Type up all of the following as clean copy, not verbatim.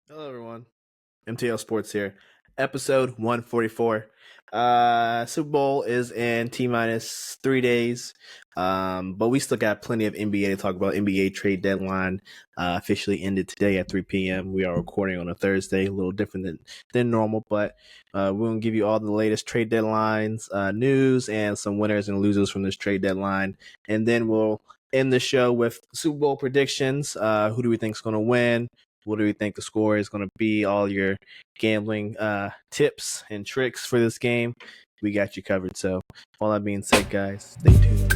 Hello, everyone. MTL Sports here. Episode 144. Super Bowl is in T minus 3 days. But we still got plenty of NBA to talk about. NBA trade deadline officially ended today at 3 p.m. We are recording on a Thursday, a little different than normal, but we're going to give you all the latest trade deadlines, news, and some winners and losers from this trade deadline. And then we'll end the show with Super Bowl predictions. Who do we think is going to win? What do we think the score is going to be? All your gambling tips and tricks for this game, we got you covered. So, all that being said, guys, stay tuned.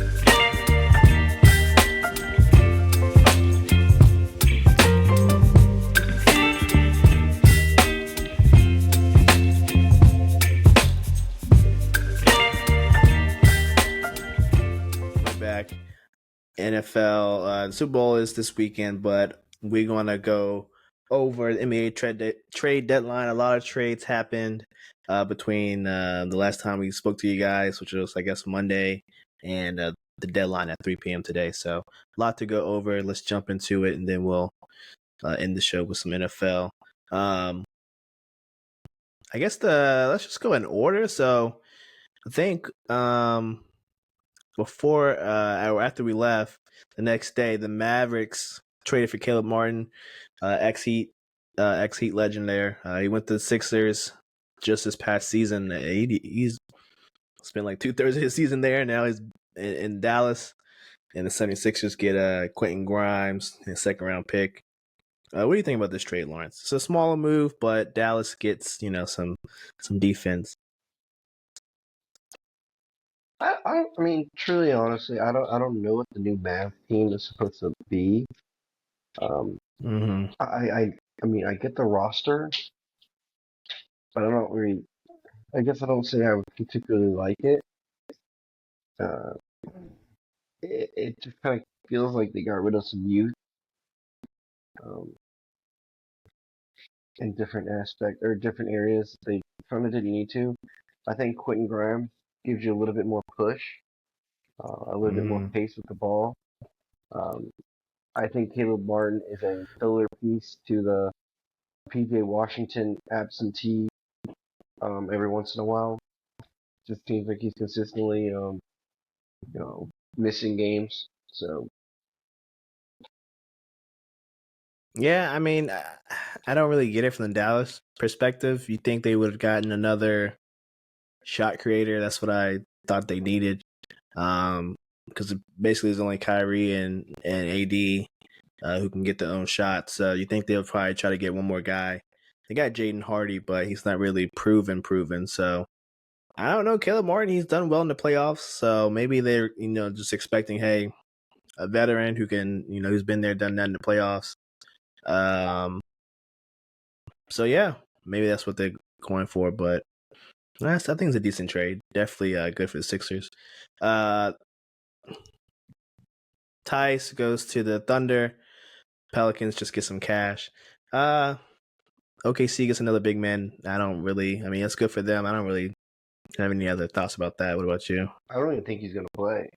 We're back. NFL, the Super Bowl is this weekend, but we're going to go over the NBA trade deadline. A lot of trades happened between the last time we spoke to you guys, which was, I guess, Monday, and the deadline at 3 p.m. today. So, a lot to go over. Let's jump into it, and then we'll end the show with some NFL. I guess let's just go in order. So, I think before or after we left, the next day, the Mavericks traded for Caleb Martin, ex Heat legend there. He went to the Sixers just this past season. He's spent like 2/3 of his season there. Now he's in Dallas, and the 76ers get Quentin Grimes, a second round pick. What do you think about this trade, Lawrence? It's a smaller move, but Dallas gets some defense. I mean, truly, honestly, I don't know what the new math team is supposed to be. Um, Mm-hmm. I mean, I get the roster, but I don't really. I guess I don't say I would particularly like it. Uh, it just kind of feels like they got rid of some youth, um, in different aspects or different areas. They kind of didn't need to. I think Quentin Grimes gives you a little bit more push, a little bit more Mm-hmm. pace with the ball. Um, I think Caleb Martin is a filler piece to the PJ Washington absentee every once in a while. Just seems like he's consistently you know missing games. So Yeah, I mean, I don't really get it from the Dallas perspective. You think they would have gotten another shot creator? That's what I thought they needed. Because basically it's only Kyrie and AD who can get their own shots. So you think they'll probably try to get one more guy. They got Jaden Hardy, but he's not really proven. So I don't know. Caleb Martin, he's done well in the playoffs. So maybe they're just expecting, hey, a veteran who can who's been there, done that in the playoffs. Um, so yeah, maybe that's what they're going for. But I think it's a decent trade. Definitely good for the Sixers. Uh, Tice goes to the Thunder. Pelicans just get some cash. OKC gets another big man. I mean, it's good for them. I don't really have any other thoughts about that. What about you? I don't even think he's gonna play.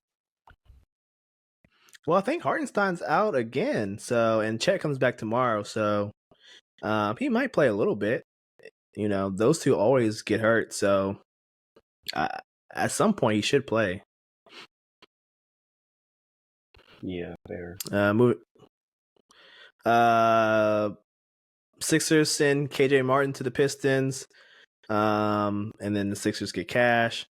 Well, I think Hartenstein's out again. So, and Chet comes back tomorrow. So, he might play a little bit. Those two always get hurt. So, at some point, he should play. Yeah, fair. Move. Uh, Sixers send KJ Martin to the Pistons. And then the Sixers get cash.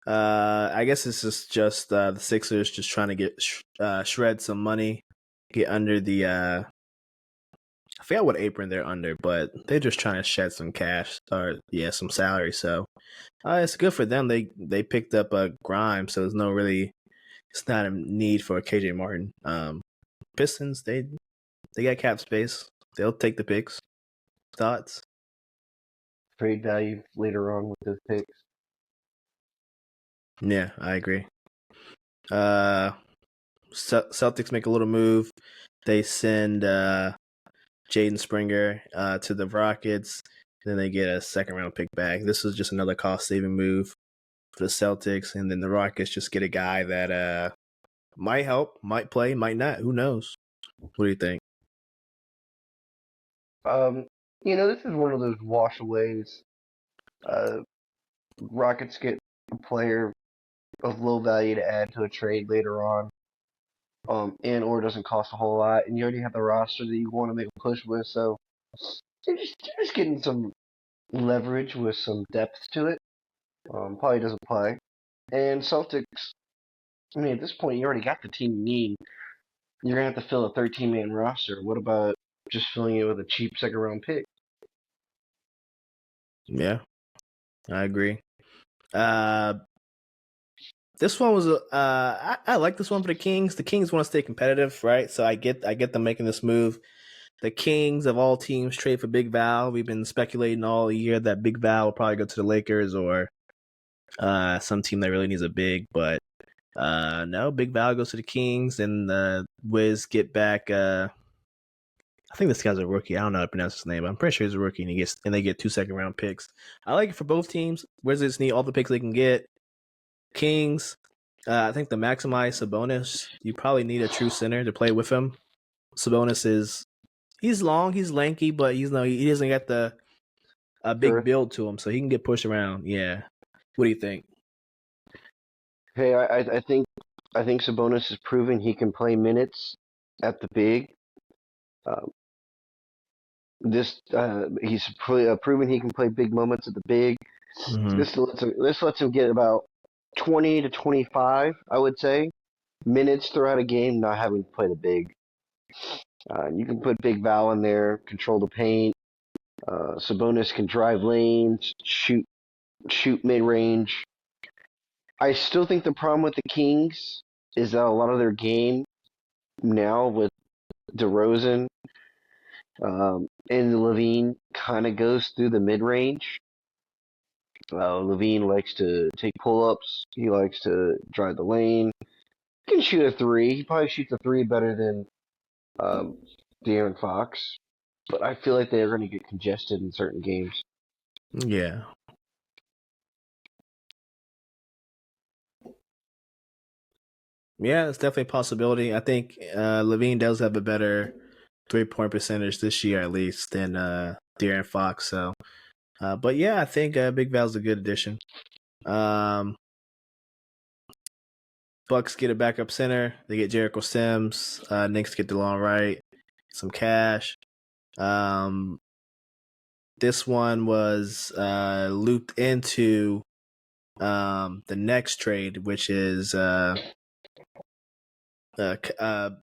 I guess this is just the Sixers just trying to get shred some money, get under the I forgot what apron they're under, but they're just trying to shed some cash or some salary. So it's good for them. They picked up a Grimes, so it's not a need for KJ Martin. Pistons they got cap space. They'll take the picks. Thoughts? Trade value later on with those picks. Yeah, I agree. Celtics make a little move. They send Jaden Springer to the Rockets. Then they get a second round pick back. This was just another cost saving move for the Celtics. And then the Rockets just get a guy that might help, might play, might not. Who knows? What do you think? Um, This is one of those washaways. Uh, Rockets get a player of low value to add to a trade later on, and or doesn't cost a whole lot, and you already have the roster that you want to make a push with, so you're just getting some leverage with some depth to it. Probably doesn't play. And Celtics, I mean, at this point, you already got the team you need. You're gonna have to fill a 13-man roster. What about just filling it with a cheap second round pick? Yeah, I agree. Uh, this one was I like this one for the Kings. The Kings want to stay competitive, right? So I get them making this move. The Kings of all teams trade for Big Val. We've been speculating all year that Big Val will probably go to the Lakers or some team that really needs a big, but no, Big Val goes to the Kings and the Wiz get back. I think this guy's a rookie. I don't know how to pronounce his name. I'm pretty sure he's a rookie, and they get 2 second-round picks. I like it for both teams. Wizards need all the picks they can get. Kings, I think to maximize Sabonis, you probably need a true center to play with him. Sabonis he's long, he's lanky, but he doesn't get the a big Girth. build to him, so he can get pushed around. Yeah. What do you think? Hey, I think Sabonis has proven he can play minutes at the big. Um, he's proven he can play big moments at the big. Mm-hmm. This lets him get about 20 to 25, I would say, minutes throughout a game, not having to play the big. You can put Big Val in there, control the paint. Sabonis can drive lanes, shoot mid range. I still think the problem with the Kings is that a lot of their game now with DeRozan and Levine kind of goes through the mid range. Levine likes to take pull ups. He likes to drive the lane. He can shoot a three. He probably shoots a three better than um, De'Aaron Fox. But I feel like they're going to get congested in certain games. Yeah. Yeah, it's definitely a possibility. I think Levine does have a better 3-point percentage this year, at least, than De'Aaron Fox. So, but yeah, I think Big Val's a good addition. Um, Bucks get a backup center. They get Jericho Sims. Knicks get DeLon Wright, some cash. Um, this one was looped into the next trade, which is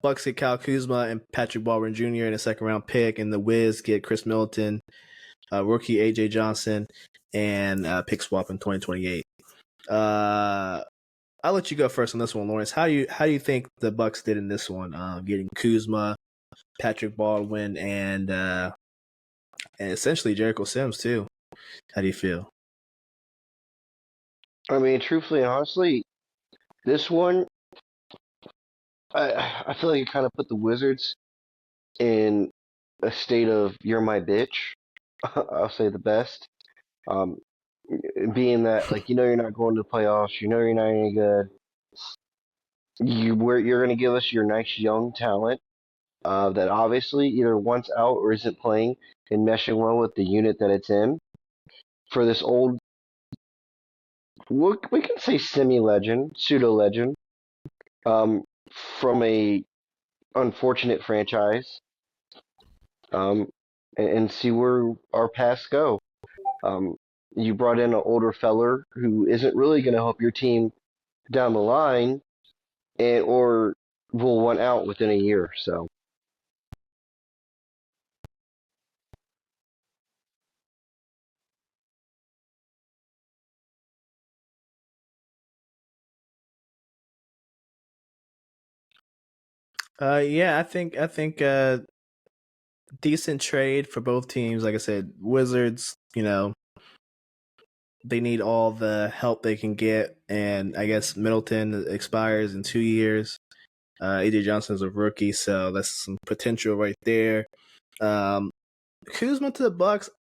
Bucks get Kyle Kuzma and Patrick Baldwin Jr. in a second round pick, and the Wiz get Chris Middleton, rookie AJ Johnson, and pick swap in 2028. I'll let you go first on this one, Lawrence. How do you think the Bucks did in this one? Getting Kuzma, Patrick Baldwin, and essentially Jericho Sims too. How do you feel? I mean, truthfully and honestly, this one, I feel like it kind of put the Wizards in a state of "you're my bitch." I'll say the best. Um, Being that like you're not going to the playoffs, you're not any good. You're going to give us your nice young talent that obviously either wants out or isn't playing and meshing well with the unit that it's in. For this old, we can say semi legend, pseudo legend, um, from a unfortunate franchise, um, and see where our paths go. Um, you brought in an older feller who isn't really going to help your team down the line, and or will want out within a year. So Yeah, I think decent trade for both teams. Like I said, Wizards, they need all the help they can get, and I guess Middleton expires in 2 years. AJ Johnson's a rookie, so that's some potential right there. Um, Kuzma to the Bucks,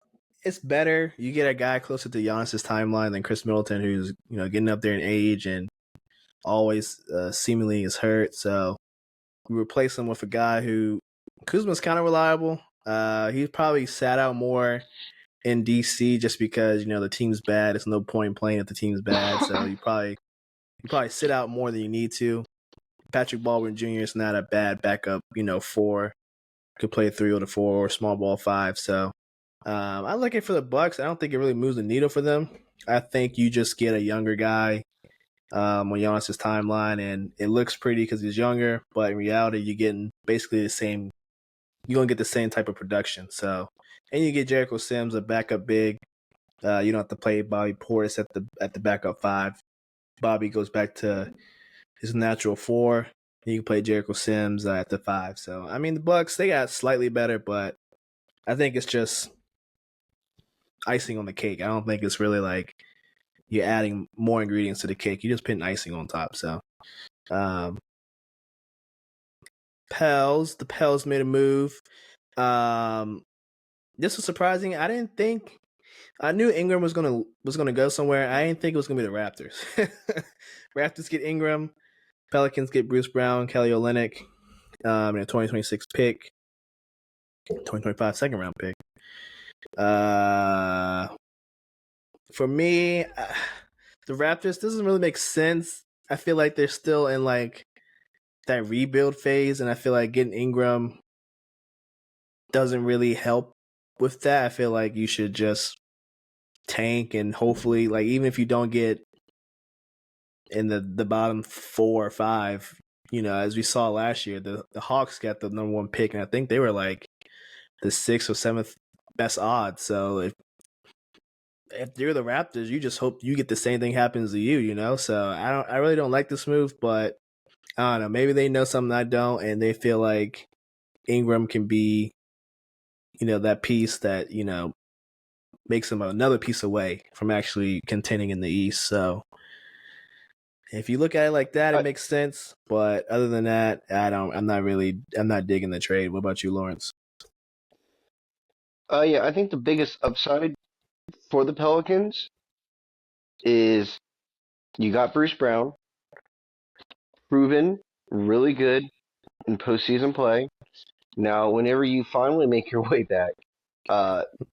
it's better. You get a guy closer to Giannis's timeline than Chris Middleton, who's getting up there in age and always seemingly is hurt. So we replace him with a guy who Kuzma's kind of reliable. He probably sat out more in DC just because the team's bad. There's no point in playing if the team's bad. So you probably sit out more than you need to. Patrick Baldwin Jr. is not a bad backup. Four could play 3 or the 4 or small ball 5. So I'm looking for the Bucks. I don't think it really moves the needle for them. I think you just get a younger guy on Giannis's timeline, and it looks pretty because he's younger. But in reality, you're getting basically the same. You're gonna get the same type of production. So, and you get Jericho Sims, a backup big. You don't have to play Bobby Portis at the backup 5. Bobby goes back to his natural 4. You can play Jericho Sims at the 5. So I mean, the Bucks, they got slightly better, but I think it's just icing on the cake. I don't think it's really like you're adding more ingredients to the cake. You're just putting icing on top. So um, the Pels made a move. This was surprising. I knew Ingram was gonna go somewhere. I didn't think it was gonna be the Raptors. Raptors get Ingram. Pelicans get Bruce Brown, Kelly Olynyk, in a 2026 pick, 2025 second round pick. For me, the Raptors doesn't really make sense. I feel like they're still in like that rebuild phase, and I feel like getting Ingram doesn't really help with that. I feel like you should just tank and hopefully, like, even if you don't get in the bottom 4 or 5, as we saw last year, the Hawks got the number 1 pick, and I think they were like the 6th or 7th best odds. So if you're the Raptors, you just hope you get the same thing happens to you. So I really don't like this move, but I don't know. Maybe they know something I don't, and they feel like Ingram can be, that piece that makes them another piece away from actually contending in the East. So if you look at it like that, it Uh, makes sense. But other than that, I'm not digging the trade. What about you, Lawrence? yeah, I think the biggest upside for the Pelicans is you got Bruce Brown, proven really good in postseason play. Now, whenever you finally make your way back,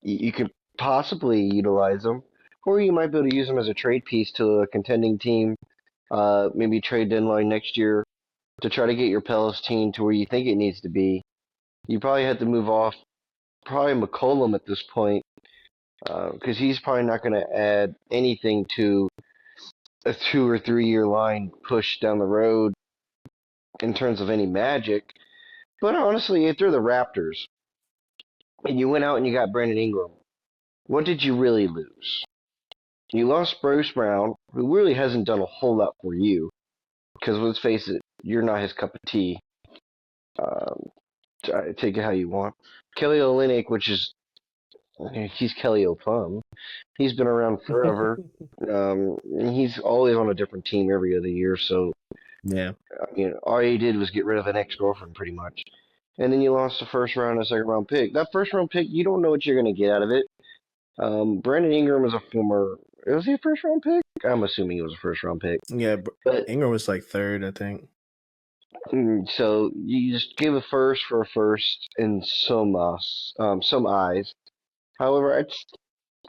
you could possibly utilize him, or you might be able to use him as a trade piece to a contending team. Maybe trade deadline next year to try to get your Pelicans team to where you think it needs to be. You probably had to move off probably McCollum at this point because he's probably not going to add anything to a 2 or 3 year line push down the road in terms of any magic. But honestly, if they're the Raptors and you went out and you got Brandon Ingram, what did you really lose? You lost Bruce Brown, who really hasn't done a whole lot for you. Because let's face it, you're not his cup of tea. Um, take it how you want. Kelly Olynyk, which is he's Kelly O'Plum. He's been around forever. He's always on a different team every other year. So Yeah. all he did was get rid of an ex-girlfriend, pretty much. And then you lost the first round and second round pick. That first round pick, you don't know what you're going to get out of it. Brandon Ingram is a former. Was he a first round pick? I'm assuming he was a first round pick. Yeah, But Ingram was like 3rd, I think. so you just give a first for a first in some eyes. However,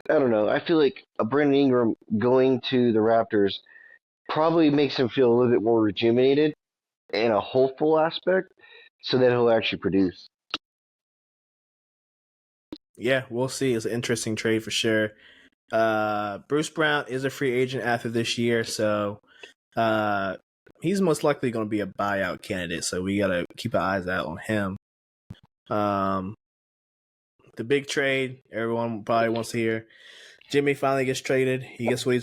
I don't know. I feel like a Brandon Ingram going to the Raptors probably makes him feel a little bit more rejuvenated in a hopeful aspect, so that he'll actually produce. Yeah, we'll see. It's an interesting trade for sure. Bruce Brown is a free agent after this year, so uh, he's most likely going to be a buyout candidate. So we got to keep our eyes out on him. Um, the big trade everyone probably wants to hear. Jimmy finally gets traded. He gets what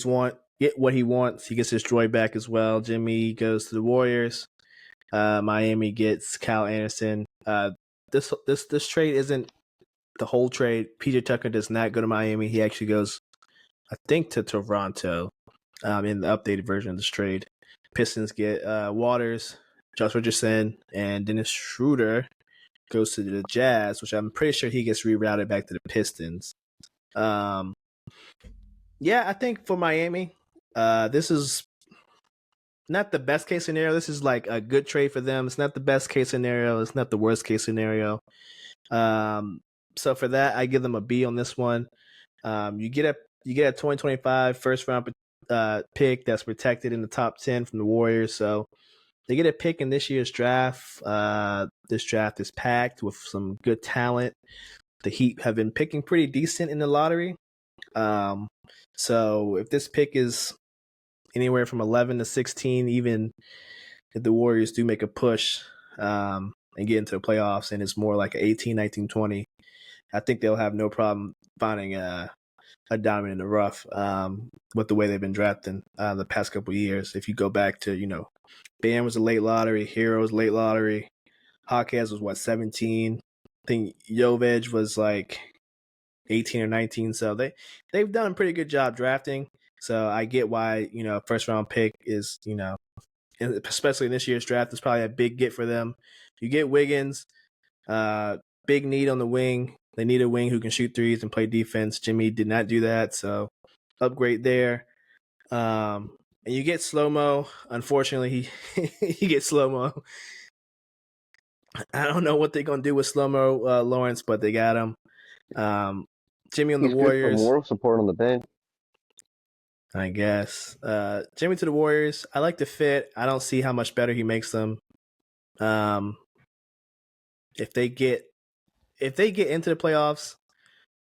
he wants. He gets his joy back as well. Jimmy goes to the Warriors. Miami gets Kyle Anderson. This trade isn't the whole trade. PJ Tucker does not go to Miami. He actually goes, I think, to Toronto. In the updated version of this trade, Pistons get Waters, Josh Richardson, and Dennis Schroeder goes to the Jazz, which I'm pretty sure he gets rerouted back to the Pistons. Um, yeah, I think for Miami, this is not the best case scenario. This is like a good trade for them. It's not the best case scenario. It's not the worst case scenario. So for that, I give them a B on this one. You get a 2025 first round pick that's protected in the top 10 from the Warriors. So they get a pick in this year's draft. This draft is packed with some good talent. The Heat have been picking pretty decent in the lottery. Um, so if this pick is anywhere from 11 to 16, even if the Warriors do make a push and get into the playoffs and it's more like an 18, 19, 20, I think they'll have no problem finding a diamond in the rough with the way they've been drafting the past couple of years. If you go back to, Bam was a late lottery, Hero was late lottery, Hawkins was 17. I think Jovic was like 18 or 19. So they've done a pretty good job drafting. So I get why, first round pick is, especially in this year's draft, is probably a big get for them. You get Wiggins, big need on the wing. They need a wing who can shoot threes and play defense. Jimmy did not do that, so upgrade there. And you get slow mo. Unfortunately, he gets slow mo. I don't know what they're gonna do with slow mo Lawrence, but they got him. Jimmy on the He's good for Warriors, moral support on the bench. I guess. Jimmy to the Warriors. I like the fit. I don't see how much better he makes them. Um, if they get into the playoffs,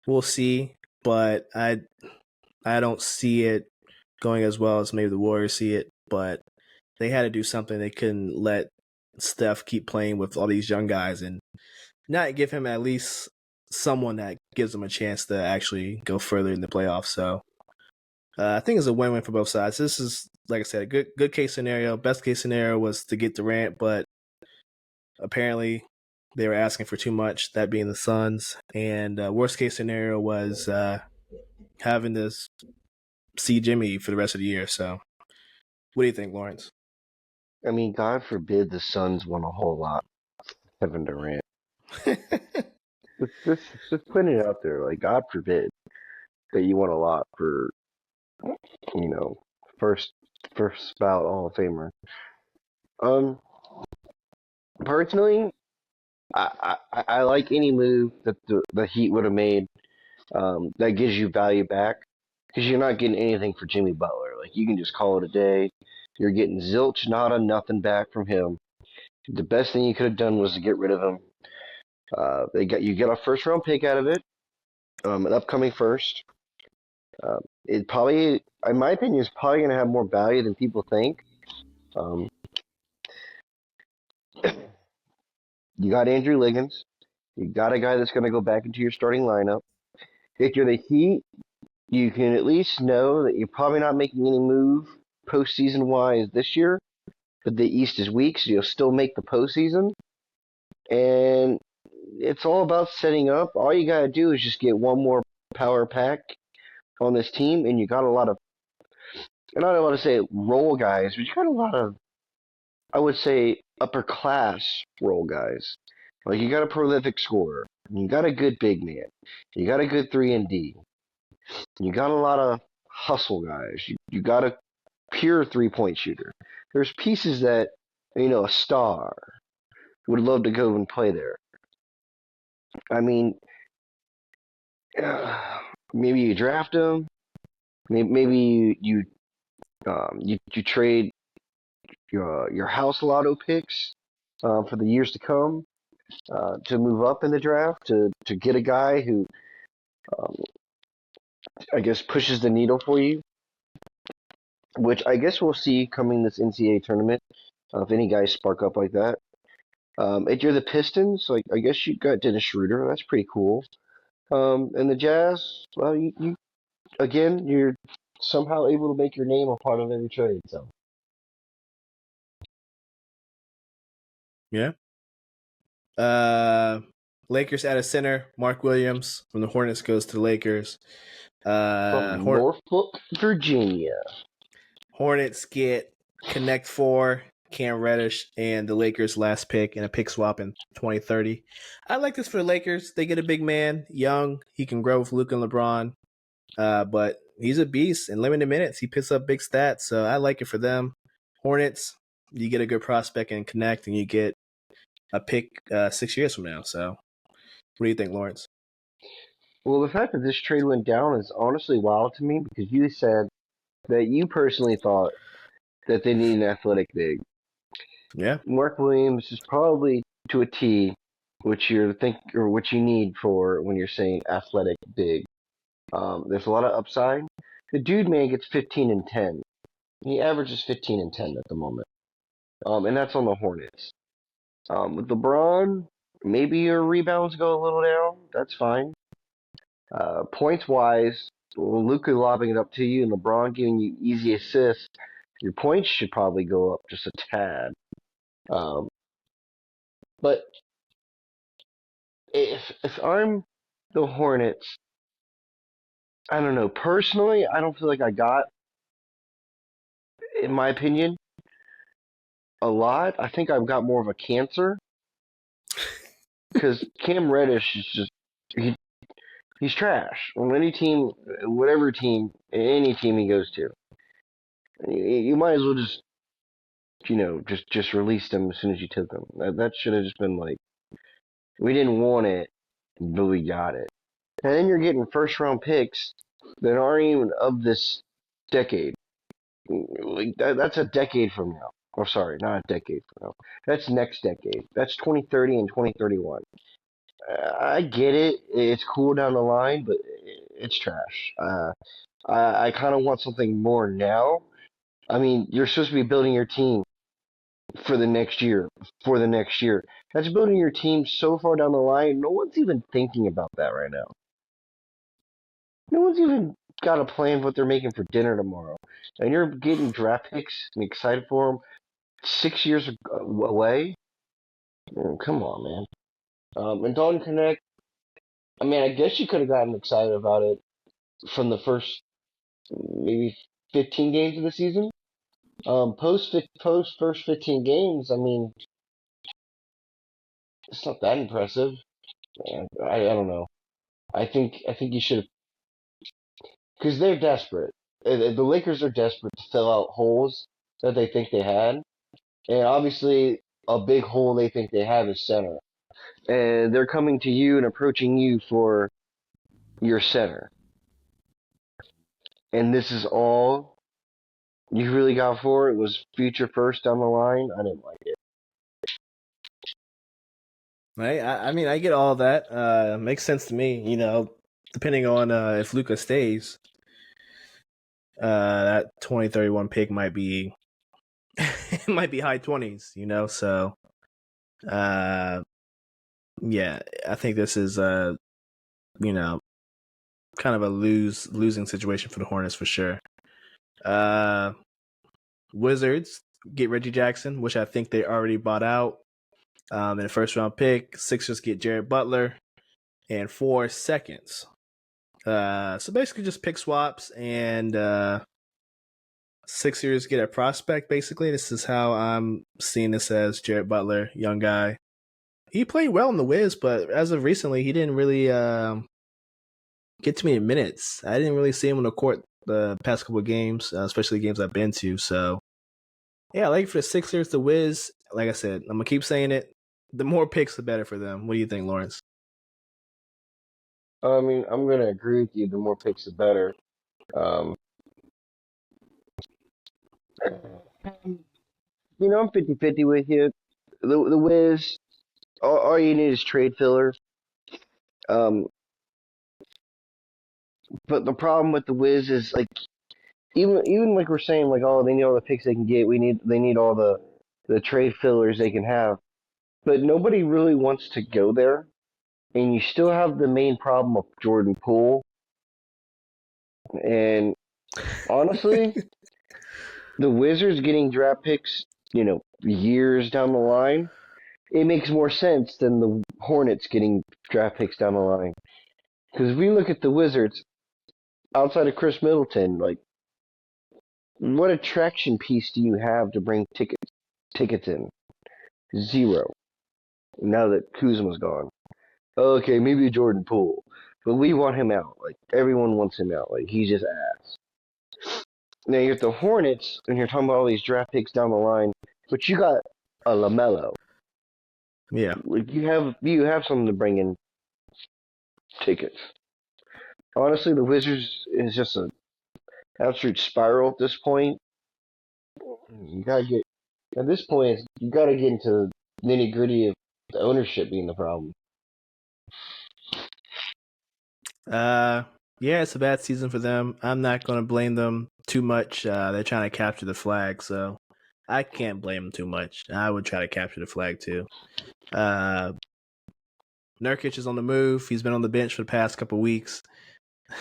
we'll see. But I don't see it going as well as maybe the Warriors see it. But they had to do something. They couldn't let Steph keep playing with all these young guys and not give him at least someone that gives him a chance to actually go further in the playoffs. So I think it's a win-win for both sides. This is, like I said, a good case scenario. Best case scenario was to get Durant, but apparently they were asking for too much, that being the Suns. And worst case scenario was having to see Jimmy for the rest of the year. So what do you think, Lawrence? I mean, God forbid the Suns won a whole lot. Kevin Durant. Just putting it out there. Like, God forbid that you won a lot for, you know, first first bout Hall of Famer. Um, Personally, I like any move that the Heat would have made that gives you value back because you're not getting anything for Jimmy Butler. Like you can just call it a day. You're getting zilch, nada, nothing back from him. The best thing you could have done was to get rid of him. You get a first round pick out of it, an upcoming first. It probably, in my opinion, is probably going to have more value than people think. Um, you got Andrew Liggins. You got a guy that's going to go back into your starting lineup. If you're the Heat, you can at least know that you're probably not making any move postseason wise this year, but the East is weak, so you'll still make the postseason. And it's all about setting up. All you got to do is just get one more power pack on this team, and you got a lot of, I don't want to say role guys, but you got a lot of, I would say, upper class role guys. Like you got a prolific scorer, you got a good big man, you got a good 3 and D, you got a lot of hustle guys, you got a pure 3 point shooter. There's pieces that a star would love to go and play there. I mean, maybe you draft them, maybe you trade your house lotto picks for the years to come to move up in the draft to get a guy who um, I guess pushes the needle for you, which I guess we'll see coming this NCAA tournament if any guys spark up like that. If you're the Pistons, like I guess you got Dennis Schroeder, that's pretty cool. And the Jazz, well, you again, you're somehow able to make your name a part of every trade. So Yeah. Uh, Lakers at a center. Mark Williams from the Hornets goes to the Lakers. from Norfolk, Virginia. Hornets get Connect Four, Cam Reddish, and the Lakers' last pick in a pick swap in 2030. I like this for the Lakers. They get a big man, young. He can grow with Luke and LeBron, but he's a beast in limited minutes. He picks up big stats, so I like it for them. Hornets, you get a good prospect and connect, and you get a pick 6 years from now. So, what do you think, Lawrence? Well, the fact that this trade went down is honestly wild to me because you said that you personally thought that they need an athletic big. Yeah. Mark Williams is probably to a T, which you think or what you need for when you're saying athletic big. There's a lot of upside. The dude man gets 15 and 10. He averages 15 and 10 at the moment. And that's on the Hornets. With LeBron, maybe your rebounds go a little down. That's fine. Points wise, Luka lobbing it up to you and LeBron giving you easy assists. Your points should probably go up just a tad. Um, but if I'm the Hornets, I don't know. Personally, I don't feel like I got, in my opinion, a lot. I think I've got more of a cancer because Cam Reddish is just he, he's trash on any team, whatever team, any team he goes to. You might as well just just release them as soon as you took them. That should have just been like we didn't want it, but we got it. And then you're getting first round picks that aren't even of this decade. Like that's a decade from now. Oh, sorry, not a decade from now. That's next decade. That's 2030 and 2031. I get it. It's cool down the line, but it's trash. I kind of want something more now. I mean, you're supposed to be building your team for the next year, for the next year. That's building your team so far down the line. No one's even thinking about that right now. No one's even got a plan of what they're making for dinner tomorrow. And you're getting draft picks and excited for them 6 years away. Come on, man. And Dalton Connect. I mean, I guess you could have gotten excited about it from the first maybe 15 games of the season. Post first 15 games, I mean, it's not that impressive. I don't know. I think you should have because they're desperate. The Lakers are desperate to fill out holes that they think they had, and obviously a big hole they think they have is center, and they're coming to you and approaching you for your center, and this is all you really got for it was future first down the line. I didn't like it. Right. I mean, I get all that. Makes sense to me. Depending on if Luca stays, that 2031 pick might be it might be high 20s. So uh, yeah, I think this is you know kind of a losing situation for the Hornets for sure. Uh, Wizards get Reggie Jackson, which I think they already bought out. In the first round pick, Sixers get Jared Butler and 4 seconds. So basically just pick swaps and Sixers get a prospect. Basically, this is how I'm seeing this as Jared Butler, young guy. He played well in the Wiz, but as of recently, he didn't really get too many minutes. I didn't really see him on the court the past couple of games, especially games I've been to. So yeah, like for the Sixers, the Wiz, like I said, I'm gonna keep saying it. The more picks, the better for them. What do you think, Lawrence? I mean, I'm gonna agree with you. The more picks, the better. Um, I'm 50-50 with you. The Wiz, all you need is trade filler. Um, but the problem with the Wiz is like even like we're saying like oh they need all the picks they can get. They need all the trade fillers they can have. But nobody really wants to go there, and you still have the main problem of Jordan Poole. And honestly, the Wizards getting draft picks, years down the line, it makes more sense than the Hornets getting draft picks down the line. Because if we look at the Wizards, outside of Chris Middleton, like what attraction piece do you have to bring tickets in? Zero. Now that Kuzma's gone. Okay, maybe Jordan Poole. But we want him out. Like everyone wants him out. Like he's just ass. Now you're at the Hornets and you're talking about all these draft picks down the line, but you got a LaMelo. Yeah. Like you have something to bring in tickets. Honestly, the Wizards is just an absolute spiral at this point. You gotta get at this point. You gotta get into nitty gritty of the ownership being the problem. Uh, yeah, it's a bad season for them. I'm not going to blame them too much. They're trying to capture the flag, so I can't blame them too much. I would try to capture the flag too. Uh, Nurkic is on the move. He's been on the bench for the past couple weeks.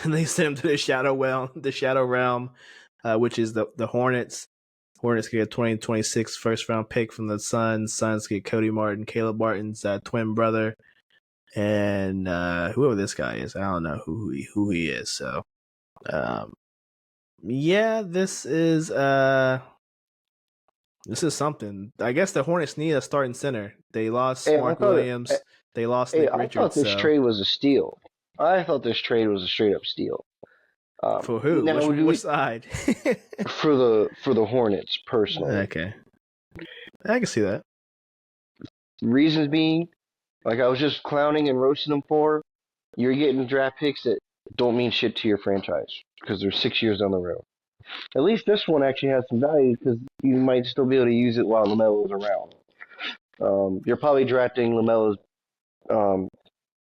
They sent him to the Shadow Realm, which is the Hornets. Hornets get a 2026 first round pick from the Suns. Suns get Cody Martin, Caleb Martin's twin brother, and whoever this guy is. I don't know who he is. So um, yeah, this is something. I guess the Hornets need a starting center. They lost Hey, I Mark thought Williams. They lost hey, Nick I thought Richards. this So trade was a steal. I thought this trade was a straight up steal. for who? Now, do Which we side? for the Hornets personally? Okay, I can see that. Reasons being, like I was just clowning and roasting them for. You're getting draft picks that don't mean shit to your franchise because they're 6 years down the road. At least this one actually has some value because you might still be able to use it while LaMelo's around. You're probably drafting LaMelo's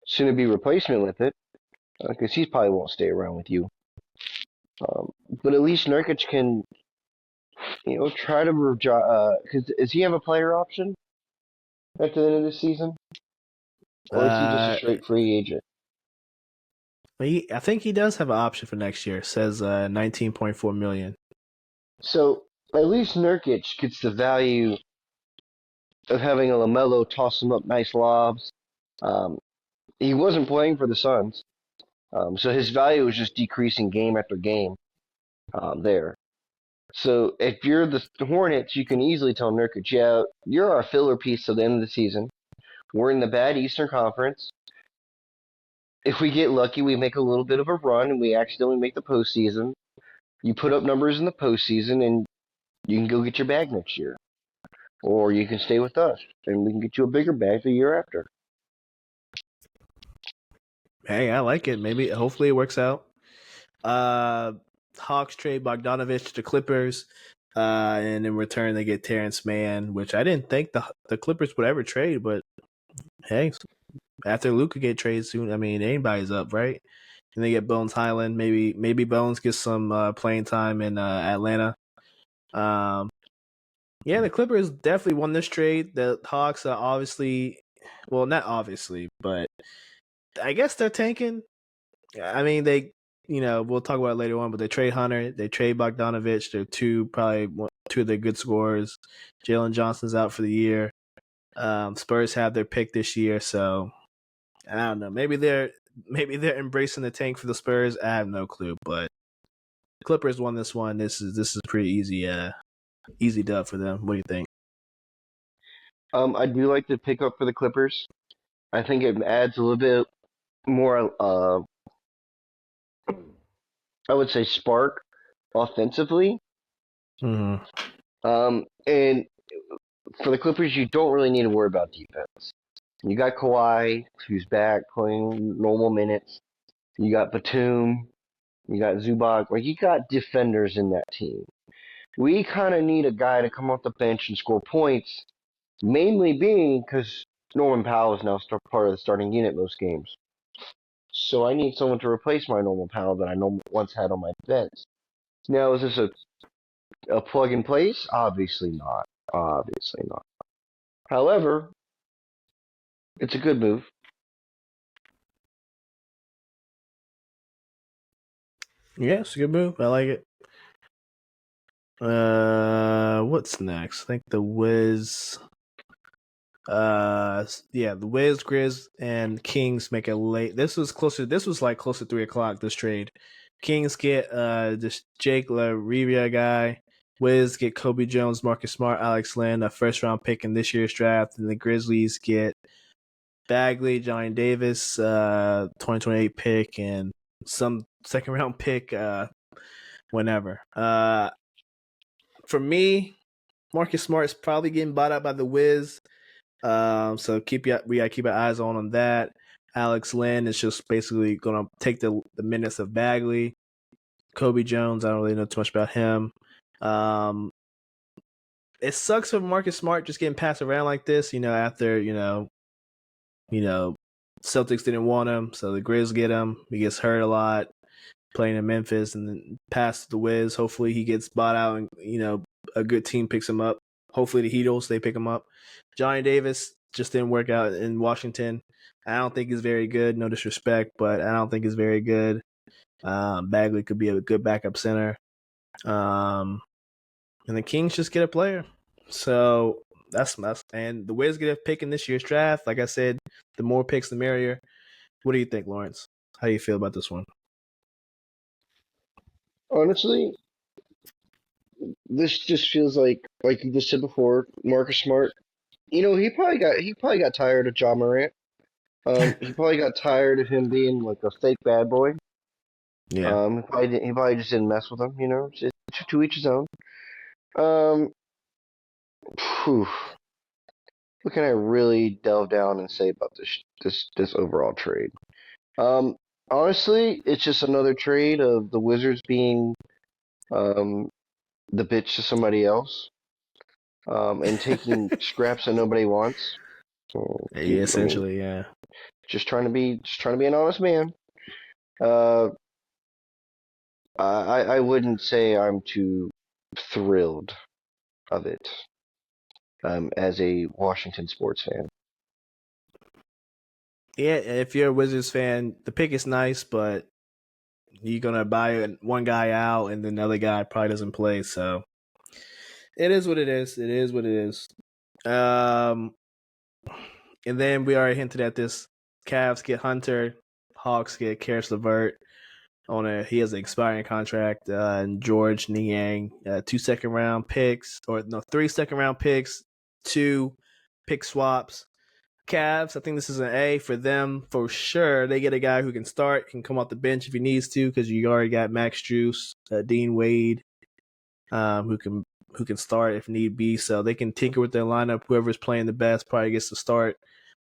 soon-to-be replacement with it because he probably won't stay around with you. Um, but at least Nurkic can, try to because does he have a player option at the end of the season, or is he just a Uh, straight free agent? I think he does have an option for next year. It says 19.4 million. So at least Nurkic gets the value of having a LaMelo toss him up nice lobs. Um, he wasn't playing for the Suns, so his value was just decreasing game after game there. So if you're the Hornets, you can easily tell Nurkic, yeah, you're our filler piece till the end of the season. We're in the bad Eastern Conference. If we get lucky, we make a little bit of a run and we accidentally make the postseason. You put up numbers in the postseason and you can go get your bag next year. Or you can stay with us and we can get you a bigger bag the year after. Hey, I like it. Maybe, hopefully, it works out. Uh, Hawks trade Bogdanovich to the Clippers, and in return they get Terrence Mann, which I didn't think the Clippers would ever trade, but hey, after Luka get traded soon, I mean anybody's up, right? And they get Bones Highland. Maybe Bones gets some playing time in Atlanta. Um, yeah, the Clippers definitely won this trade. The Hawks are obviously, well, not obviously, but I guess they're tanking. I mean, we'll talk about it later on, but they trade Hunter, they trade Bogdanovich. They're two of their good scorers. Jalen Johnson's out for the year. Spurs have their pick this year, so I don't know. Maybe they're embracing the tank for the Spurs. I have no clue, but the Clippers won this one. This is pretty easy dub for them. What do you think? I do like the pickup for the Clippers. I think it adds a little bit more, I would say, spark offensively. Mm-hmm. And for the Clippers, you don't really need to worry about defense. You got Kawhi, who's back playing normal minutes. You got Batum. You got Zubac. Like you got defenders in that team. We kind of need a guy to come off the bench and score points. Mainly being because Norman Powell is now part of the starting unit most games. So I need someone to replace my Norman Powell that I once had on my bench. Now, is this a plug and place? Obviously not. Obviously not. However, it's a good move. Yeah, it's a good move. I like it. What's next? I think the Wiz. Yeah, the Wiz, Grizz, and Kings make a late. This was closer. This was like close to 3 o'clock. This trade. Kings get this Jake LaRivia guy. Wiz get Kobe Jones, Marcus Smart, Alex Len, a first round pick in this year's draft, and the Grizzlies get Bagley, Johnny Davis, 2028 pick, and some second round pick, whenever. For me, Marcus Smart is probably getting bought out by the Wiz. So we gotta keep our eyes on that. Alex Lynn is just basically going to take the minutes of Bagley. Kobe Jones, I don't really know too much about him. Um, it sucks for Marcus Smart just getting passed around like this. After you know, Celtics didn't want him, so the Grizz get him. He gets hurt a lot playing in Memphis, and then pass to the Wiz. Hopefully, he gets bought out, and a good team picks him up. Hopefully, the Heatles they pick him up. Johnny Davis just didn't work out in Washington. I don't think he's very good. No disrespect, but I don't think he's very good. Bagley could be a good backup center. Um, and the Kings just get a player. So that's and the Wiz get a pick in this year's draft. Like I said, the more picks, the merrier. What do you think, Lawrence? How do you feel about this one? Honestly, this just feels like you just said before, Marcus Smart. He probably got tired of John Morant. He probably got tired of him being like a fake bad boy. Yeah. He probably just didn't mess with him. Just to each his own. Um, Phew. What can I really delve down and say about this overall trade? Um, Honestly, it's just another trade of the Wizards being um the bitch to somebody else, and taking scraps that nobody wants. So, Yeah, I mean, essentially, yeah. just trying to be an honest man. Uh, I wouldn't say I'm too thrilled of it, as a Washington sports fan. Yeah, if you're a Wizards fan, the pick is nice, but you're gonna buy one guy out, and then the other guy probably doesn't play. So it is what it is. It is what it is. Um, and then we already hinted at this. Cavs get Hunter, Hawks get Karis LeVert. He has an expiring contract, and George Niang, 2 second round picks, or no, 3 second round picks, 2 pick swaps. Cavs, I think this is an A for them for sure. They get a guy who can start, can come off the bench if he needs to, because you already got Max Juice, Dean Wade, who can start if need be. So they can tinker with their lineup. Whoever's playing the best probably gets to start.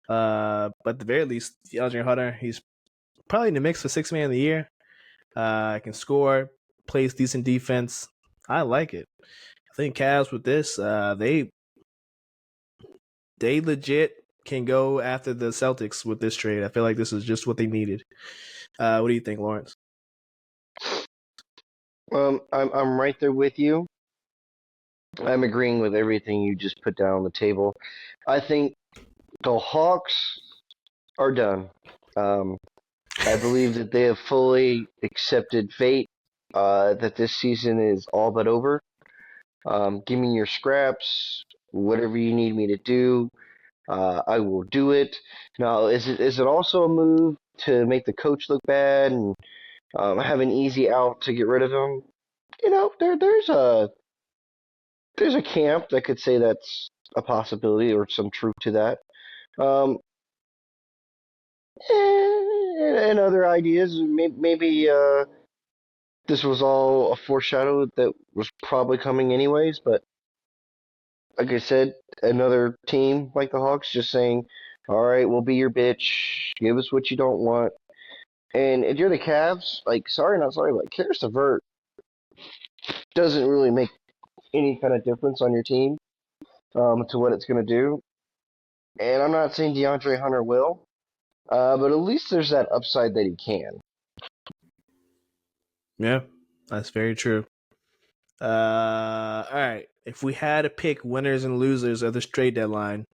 But at the very least, DeAndre Hunter, he's probably in the mix for 6 man of the year. Can score, plays decent defense. I like it. I think Cavs with this, they legit can go after the Celtics with this trade. I feel like this is just what they needed. What do you think, Lawrence? I'm right there with you. I'm agreeing with everything you just put down on the table. I think the Hawks are done. Um, I believe that they have fully accepted fate. That this season is all but over. Give me your scraps, whatever you need me to do. I will do it. Now, is it also a move to make the coach look bad and have an easy out to get rid of him? There's a camp that could say that's a possibility or some truth to that. Um, and other ideas, maybe this was all a foreshadow that was probably coming anyways. But like I said, another team like the Hawks just saying, "All right, we'll be your bitch. Give us what you don't want." And if you're the Cavs, like, sorry, not sorry, but Karis LeVert doesn't really make any kind of difference on your team, to what it's going to do. And I'm not saying DeAndre Hunter will, but at least there's that upside that he can. Yeah, that's very true. All right. If we had to pick winners and losers of this trade deadline,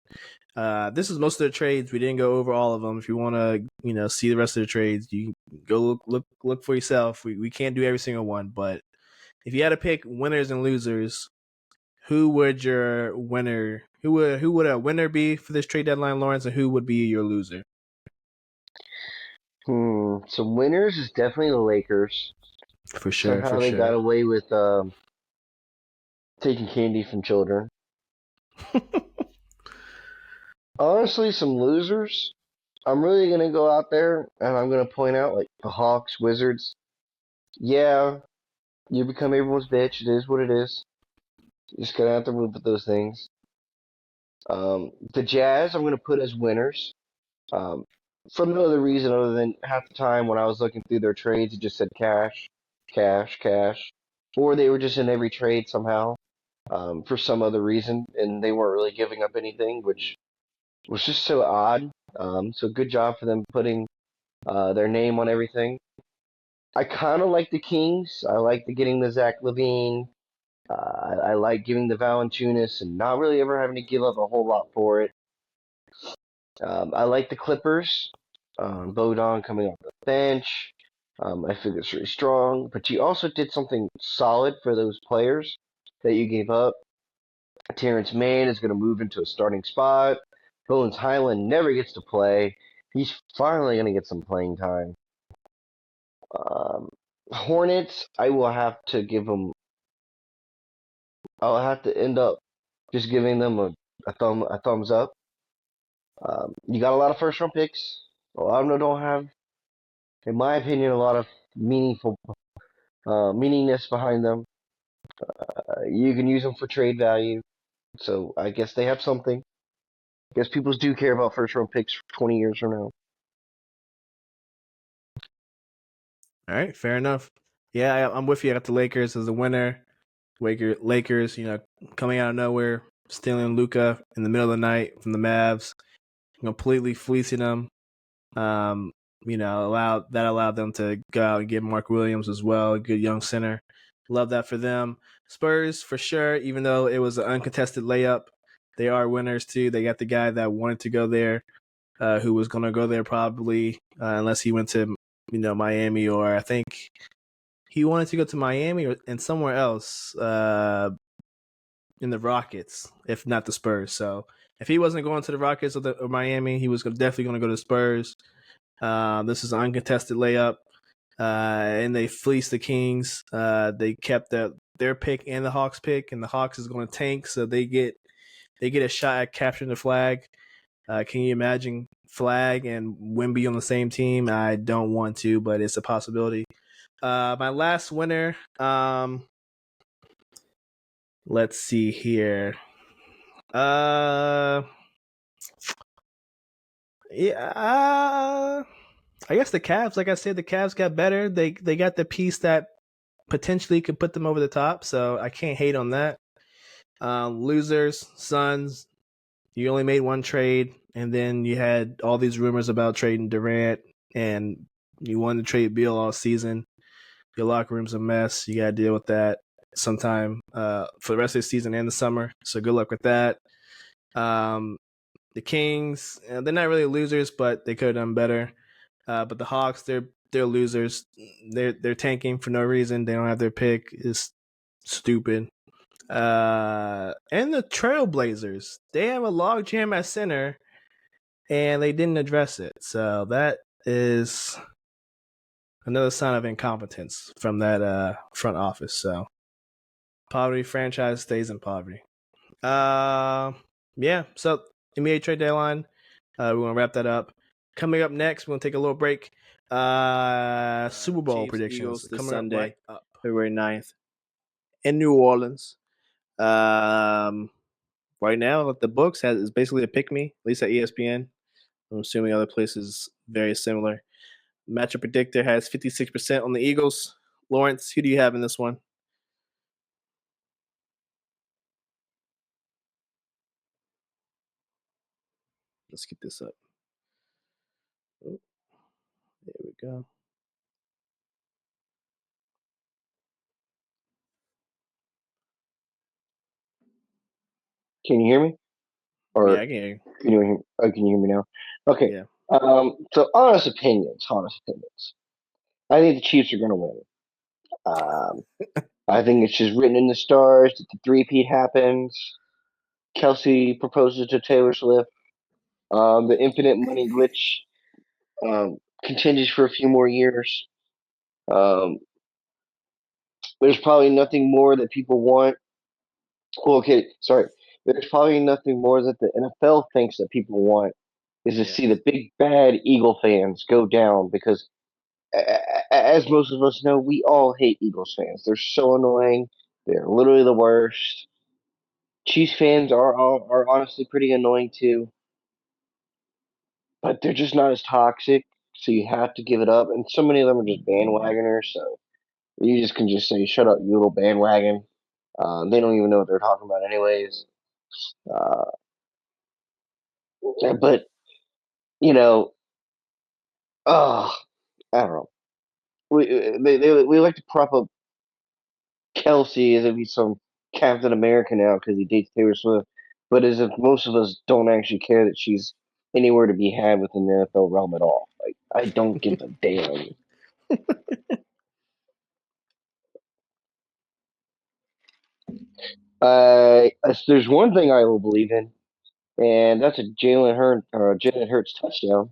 this is most of the trades. We didn't go over all of them. If you want to, see the rest of the trades, you go look for yourself. We can't do every single one, but if you had to pick winners and losers, who would your winner? Who would a winner be for this trade deadline, Lawrence, and who would be your loser? Some winners is definitely the Lakers. For sure, for Somehow they got sure. away with taking candy from children. Honestly, some losers. I'm really gonna go out there and I'm gonna point out like the Hawks, Wizards. Yeah, you become everyone's bitch. It is what it is. You just gotta have to move with those things. The Jazz, I'm gonna put as winners. Um, for no other reason other than half the time when I was looking through their trades, it just said cash, cash, cash, or they were just in every trade somehow for some other reason, and they weren't really giving up anything, which was just so odd. So good job for them putting their name on everything. I kind of like the Kings. I like the getting the Zach Levine. I like giving the Valanciunas and not really ever having to give up a whole lot for it. I like the Clippers. Bodon coming off the bench. I think it's really strong. But you also did something solid for those players that you gave up. Terrence Mann is going to move into a starting spot. Bones Highland never gets to play. He's finally going to get some playing time. Um, Hornets, I will have to give them. I'll have to end up just giving them a thumbs up. You got a lot of first round picks. A lot of them don't have, in my opinion, a lot of meaningful meaningness behind them. You can use them for trade value, so I guess they have something. I guess people do care about first round picks 20 years from now. All right, fair enough. Yeah, I'm with you. I got the Lakers as a winner. Lakers, coming out of nowhere, stealing Luca in the middle of the night from the Mavs, completely fleecing them. Um, allowed them to go out and get Mark Williams as well, a good young center. Love that for them. Spurs for sure, even though it was an uncontested layup, they are winners too. They got the guy that wanted to go there, who was going to go there probably, unless he went to Miami, or I think he wanted to go to Miami and somewhere else in the Rockets, if not the Spurs. So if he wasn't going to the Rockets or Miami, he was definitely going to go to the Spurs. This is an uncontested layup, and they fleeced the Kings. They kept their pick and the Hawks pick, and the Hawks is going to tank, so they get a shot at capturing the flag. Can you imagine Flag and Wimby on the same team? I don't want to, but it's a possibility. My last winner. Let's see here. Uh, yeah. I guess the Cavs. Like I said, the Cavs got better. They got the piece that potentially could put them over the top. So I can't hate on that. Losers, Suns. You only made one trade, and then you had all these rumors about trading Durant, and you wanted to trade Beal all season. Your locker room's a mess. You got to deal with that sometime for the rest of the season and the summer. So good luck with that. Um, the Kings, they're not really losers, but they could have done better. But the Hawks, they're losers. They're tanking for no reason. They don't have their pick. It's stupid. And the Trailblazers, they have a logjam at center, and they didn't address it. So that is another sign of incompetence from that front office. So poverty franchise stays in poverty. Uh, yeah. So NBA trade deadline. We're gonna wrap that up. Coming up next, we're gonna take a little break. Super Bowl Chiefs predictions Eagles this coming Sunday, up right up. February 9th in New Orleans. Right now, the books is basically a pick me, at least at ESPN. I'm assuming other places very similar. Matchup predictor has 56% on the Eagles. Lawrence, who do you have in this one? Let's get this up. Oh, there we go. Can you hear me? Yeah, Or I can hear you. can you hear? Oh, can you hear me now? Okay. Yeah. So honest opinions. Honest opinions. I think the Chiefs are going to win. Um, I think it's just written in the stars that the three-peat happens. Kelsey proposes to Taylor Swift. The infinite money glitch continues for a few more years. Um, there's probably nothing more that people want. Well, okay, sorry. There's probably nothing more that the NFL thinks that people want is to see Yes. the big bad Eagle fans go down because, as most of us know, we all hate Eagles fans. They're so annoying. They're literally the worst. Chiefs fans are honestly pretty annoying too. but they're just not as toxic. So you have to give it up, and so many of them are just bandwagoners. So you just can just say, "Shut up, you little bandwagon." They don't even know what they're talking about, anyways. Uh, but you know, oh, I don't know. We like to prop up Kelsey as if he's some Captain America now because he dates Taylor Swift, but as if most of us don't actually care that she's anywhere to be had within the NFL realm at all. Like, I don't give a damn. There's one thing I will believe in, and that's a Jalen Hurts touchdown.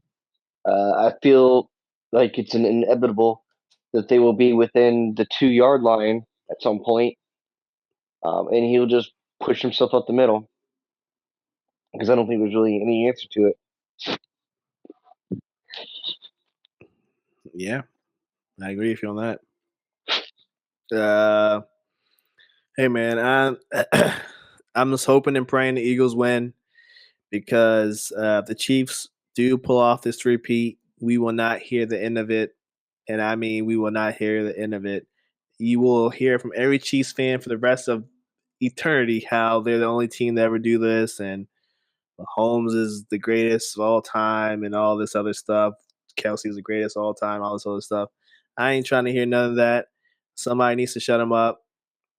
I feel like it's an inevitable that they will be within the 2 yard line at some point, and he'll just push himself up the middle because I don't think there's really any answer to it. Yeah, I agree with you on that. Uh, hey man, I'm just hoping and praying the Eagles win because if the Chiefs do pull off this repeat, we will not hear the end of it, and I mean we will not hear the end of it. You will hear from every Chiefs fan for the rest of eternity how they're the only team to ever do this, and Mahomes is the greatest of all time, and all this other stuff. Kelsey's the greatest of all time, all this other stuff. I ain't trying to hear none of that. Somebody needs to shut him up.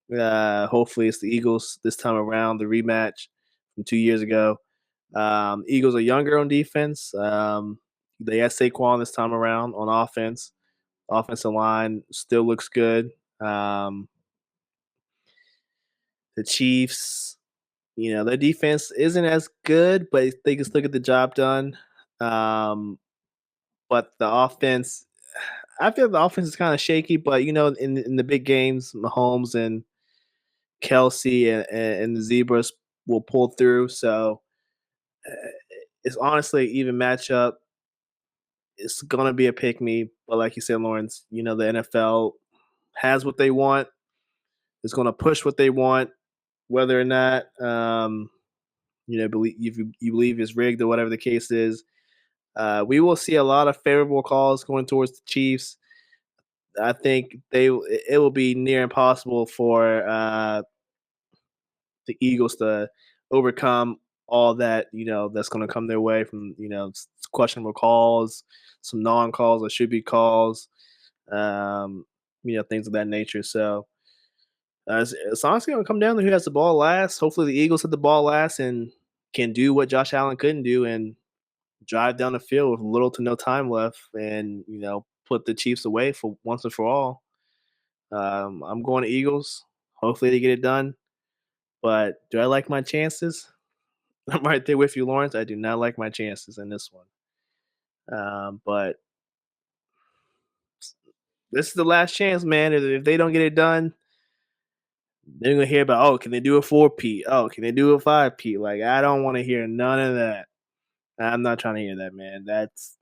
Hopefully, it's the Eagles this time around, the rematch from 2 years ago. Eagles are younger on defense. They have Saquon this time around on offense. Offensive line still looks good. The Chiefs, their defense isn't as good, but they can still get the job done. Um, but the offense, I feel the offense is kind of shaky. But in the big games, Mahomes and Kelsey and the Zebras will pull through. So it's honestly an even matchup. It's gonna be a pick me, but like you said, Lawrence, the NFL has what they want. It's gonna push what they want, whether or not believe if you believe it's rigged or whatever the case is. We will see a lot of favorable calls going towards the Chiefs. I think it will be near impossible for the Eagles to overcome all that that's going to come their way from questionable calls, some non calls or should be calls, things of that nature. So it's honestly going to come down to who has the ball last. Hopefully, the Eagles have the ball last and can do what Josh Allen couldn't do and drive down the field with little to no time left, and put the Chiefs away for once and for all. I'm going to Eagles. Hopefully, they get it done. But do I like my chances? I'm right there with you, Lawrence. I do not like my chances in this one. But this is the last chance, man. If they don't get it done, they're gonna hear about, oh, can they do a 4P? Oh, can they do a 5P? Like, I don't want to hear none of that. I'm not trying to hear that, man. That's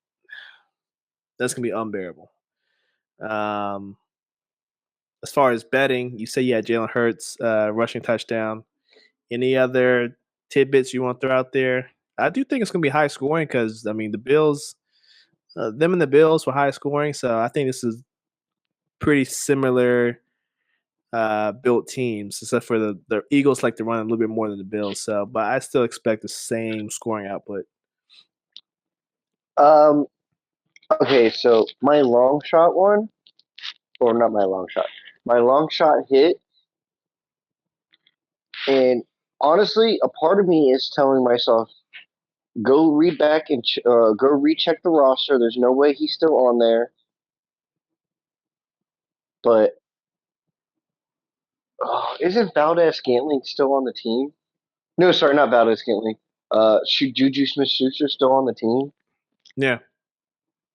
gonna be unbearable. Um, as far as betting, you say you had Jalen Hurts rushing touchdown. Any other tidbits you want to throw out there? I do think it's gonna be high scoring because I mean the Bills, them and the Bills were high scoring, so I think this is pretty similar built teams, except for the Eagles like to run a little bit more than the Bills. So, but I still expect the same scoring output. Um, okay, so my long shot one, or not my long shot hit, and honestly, a part of me is telling myself, go read back and go recheck the roster. There's no way he's still on there, but isn't Valdez Scantling still on the team? No, sorry, not Valdez Scantling. Juju Smith-Schuster still on the team? Yeah,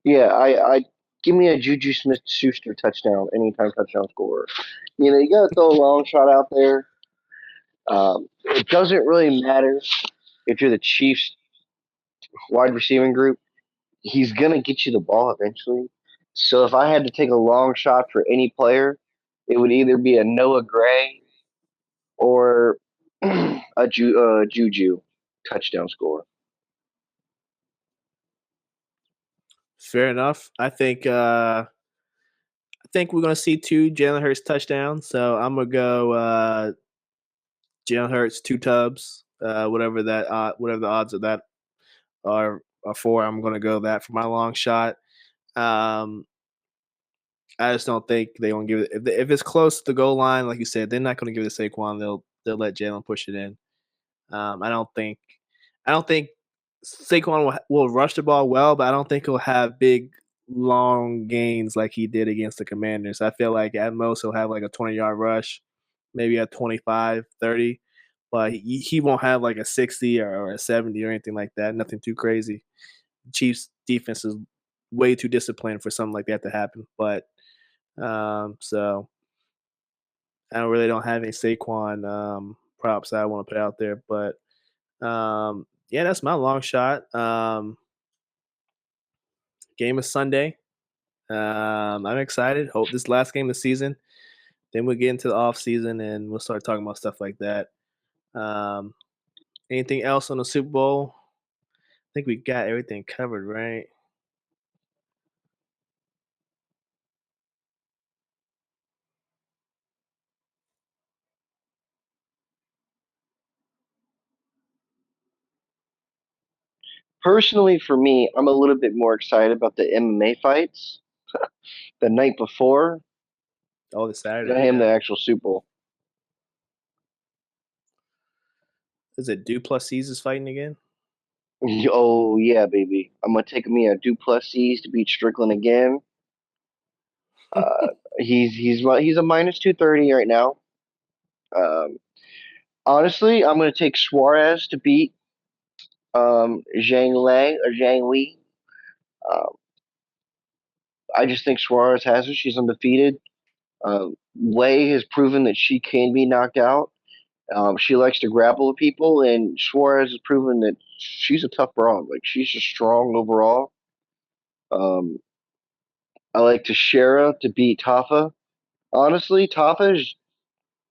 Yeah, I give me a Juju Smith-Schuster touchdown, anytime touchdown scorer. You got to throw a long shot out there. It doesn't really matter if you're the Chiefs wide receiving group. He's gonna get you the ball eventually. So if I had to take a long shot for any player, it would either be a Noah Gray or a Juju touchdown score. Fair enough. I think we're gonna see 2 Jalen Hurts touchdowns. So I'm gonna go Jalen Hurts 2 tubs. Whatever the odds of that are for, I'm gonna go that for my long shot. Um, I just don't think they won't give it if it's close to the goal line, like you said, they're not gonna give it to Saquon. They'll let Jalen push it in. I don't think Saquon will rush the ball well, but I don't think he'll have big long gains like he did against the Commanders. I feel like at most he'll have like a 20-yard rush, maybe a 25, 30, but he won't have like a 60 or a 70 or anything like that. Nothing too crazy. The Chiefs defense is way too disciplined for something like that to happen. But so I don't have any Saquon props that I want to put out there, but yeah, that's my long shot. Game of Sunday. I'm excited. Hope this last game of the season. Then we'll get into the off season and we'll start talking about stuff like that. Um, anything else on the Super Bowl? I think we got everything covered, right? Personally, for me, I'm a little bit more excited about the MMA fights the night before Oh, this than I Saturday, am yeah. the actual Super Bowl. Is it Duplessis is fighting again? Oh yeah, baby! I'm gonna take me a Duplessis to beat Strickland again. Uh, he's a minus 230 right now. Um, Honestly, I'm gonna take Suarez to beat Zhang Lang or Zhang Li. Um, I just think Suarez has her. She's undefeated. Lei has proven that she can be knocked out. She likes to grapple with people, and Suarez has proven that she's a tough broad. Like she's just strong overall. Um, I like Teixeira to beat Tafa. Honestly, Tafa is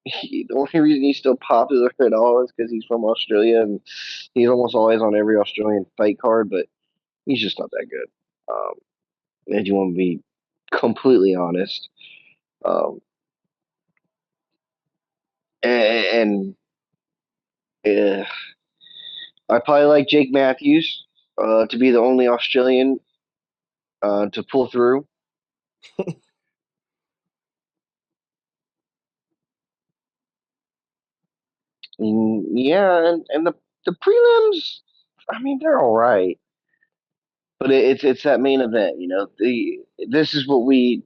the only reason he's still popular at all is because he's from Australia and he's almost always on every Australian fight card, but he's just not that good. Um, if you want to be completely honest, um, and uh, I probably like Jake Matthews to be the only Australian to pull through. Yeah, and the prelims, I mean, they're all right, but it's that main event. You know, this is what we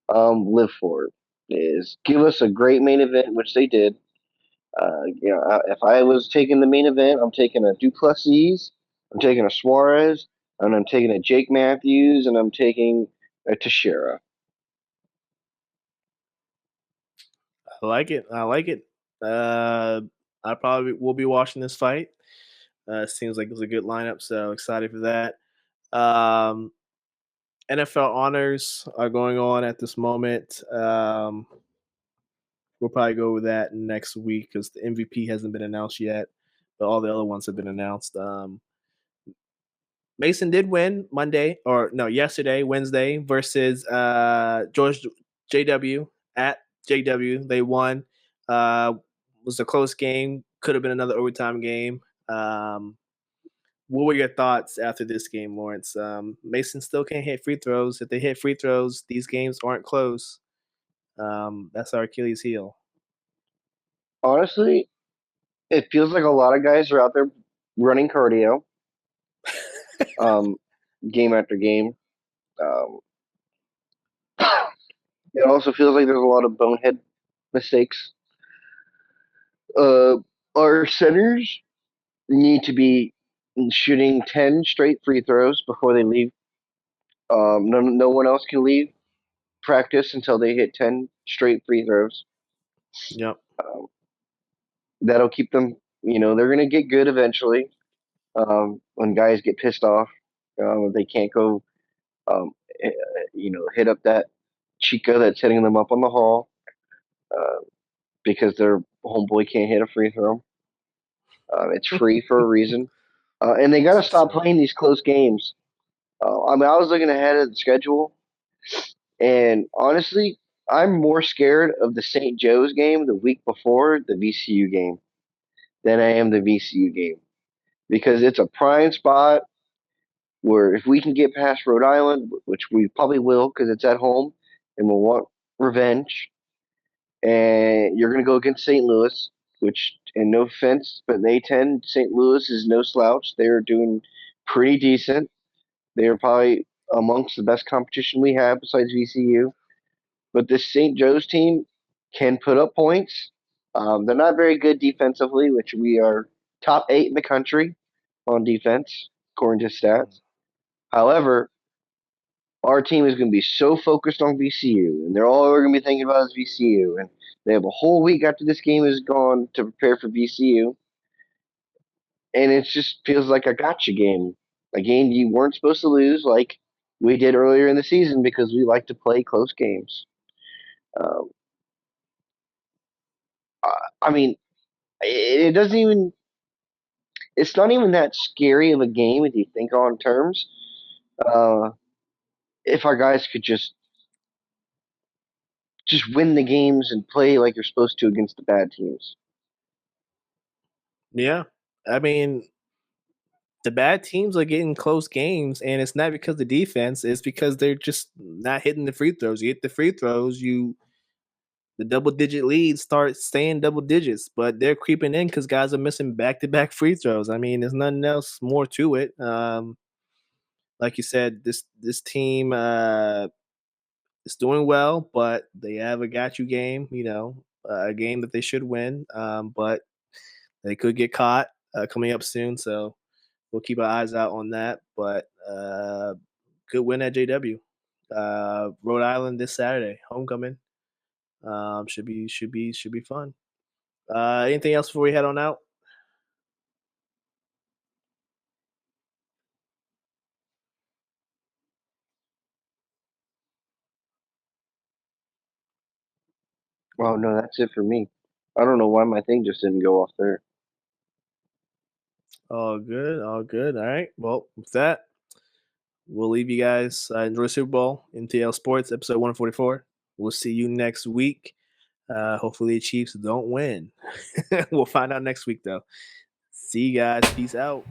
live for is give us a great main event, which they did. If I was taking the main event, I'm taking a Duplessis, I'm taking a Suarez, and I'm taking a Jake Matthews, and I'm taking a Teixeira. I like it. I like it. Uh, I probably will be watching this fight. Seems like it's a good lineup, so excited for that. Um, NFL honors are going on at this moment. We'll probably go over that next week because the MVP hasn't been announced yet, but all the other ones have been announced. Mason did win Monday or no yesterday, Wednesday versus George JW at JW. They won. Was a close game. Could have been another overtime game. What were your thoughts after this game, Lawrence? Mason still can't hit free throws. If they hit free throws, these games aren't close. That's our Achilles heel. Honestly, it feels like a lot of guys are out there running cardio, um, game after game. Um, it also feels like there's a lot of bonehead mistakes. Uh, our centers need to be shooting 10 straight free throws before they leave. No one else can leave practice until they hit 10 straight free throws. Yep. Um, that'll keep them, they're going to get good eventually when guys get pissed off. They can't go, um, hit up that chica that's hitting them up on the hall uh, because their homeboy can't hit a free throw. It's free for a reason. And they got This to is stop true. playing these close games. I was looking ahead at the schedule, and honestly, I'm more scared of the St. Joe's game the week before the VCU game than I am the VCU game because it's a prime spot where if we can get past Rhode Island, which we probably will because it's at home, and we'll want revenge, and you're going to go against St. Louis, which, and no offense, but in A10, St. Louis is no slouch. They're doing pretty decent. They're probably amongst the best competition we have besides VCU. But this St. Joe's team can put up points. They're not very good defensively, which we are top 8 in the country on defense, according to stats. However, our team is going to be so focused on VCU, and they're all we're going to be thinking about is VCU. And they have a whole week after this game is gone to prepare for VCU, and it just feels like a gotcha game, a game you weren't supposed to lose, like we did earlier in the season because we like to play close games. Um, I mean, it doesn't even. It's not even that scary of a game if you think on terms. Uh, if our guys could just win the games and play like you're supposed to against the bad teams. Yeah. I mean, the bad teams are getting close games, and it's not because of the defense. It's because they're just not hitting the free throws. You hit the free throws, the double-digit leads start staying double digits, but they're creeping in because guys are missing back-to-back free throws. I mean, there's nothing else more to it. Like you said, this team is doing well, but they have a got you game. A game that they should win, but they could get caught coming up soon. So we'll keep our eyes out on that. But good win at JW. Rhode Island this Saturday, homecoming. Should be fun. Anything else before we head on out? Well, no, that's it for me. I don't know why my thing just didn't go off there. All good, all good. All right. Well, with that, we'll leave you guys. Enjoy Super Bowl, MTL Sports, episode 144. We'll see you next week. Hopefully the Chiefs don't win. We'll find out next week, though. See you guys. Peace out.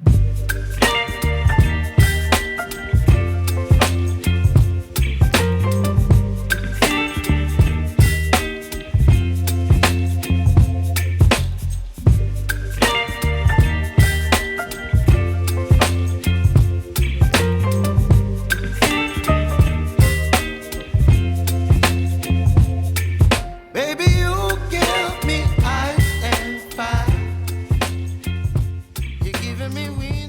Baby, you give me ice and fire. You're giving me wings.